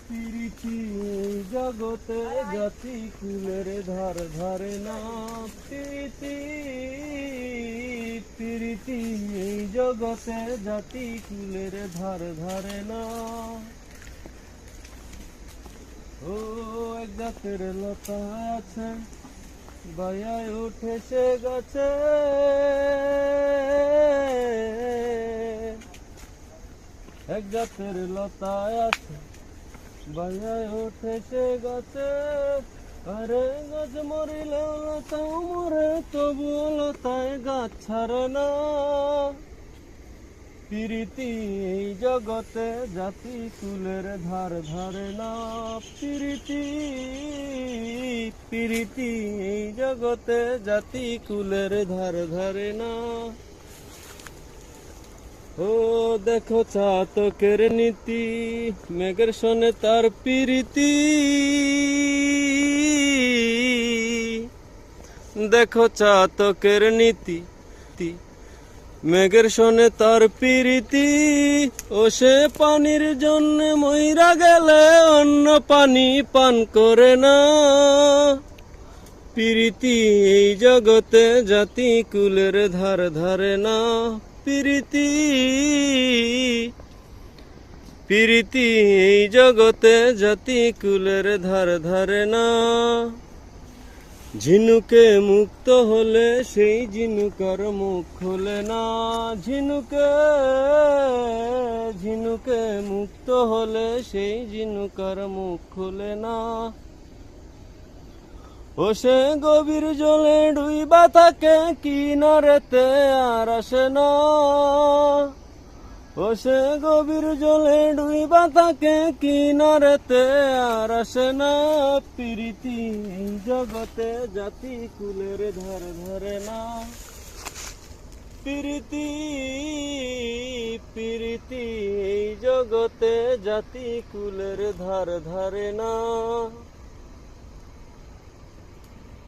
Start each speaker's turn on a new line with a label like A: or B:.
A: প্রীতি এই জগতে জাতি কুলের ধার ধারে না। প্রীতি প্রীতি এই জগতে জাতি কুলের ধার ধারে না। ও এক জাতের লতা আছে বায়ায় উঠে সে গাছে, এক জাতের লতা আছে বায়ায় উঠে সে গাছে। আরে গাছ মরিলে লতাও মরে তবু লতায় গাছ ছাড়ে না। প্রীতি এই জগতে জাতি কুলের ধার ধারে না। প্রীতি প্রীতি এই জগতে জাতি কুলের ধার ধারে না। ও দেখো চাতকের নীতি, মেঘের শোনে তার প্রীতি। দেখো চাতকের নীতি, মেঘের শোনে তার প্রীতি। ও সে পানির জন্য মইরা গেলে অন্য পানি পান করে না। প্রীতি এই জগতে জাতি কুলের ধার ধারে না। প্রীতি প্রীতি এই জগতে জাতি কুলের ধার ধারে না। ঝিনুকে মুক্ত হলে সেই ঝিনুকার মুখ খোলে না। ঝিনুকে ঝিনুকে মুক্ত হলে সেই ঝিনুকার মুখ খোলে না। ও সে গভীর জলে ডুইবা থাকে কিনারেতে আর আসে না। ও সে গভীর জলে ডুইবা থাকে কিনারেতে আর আসে না। প্রীতি এই জগতে জাতি কুলের ধার ধারে না। প্রীতি প্রীতি এই জগতে জাতি কুলের ধার ধারে না।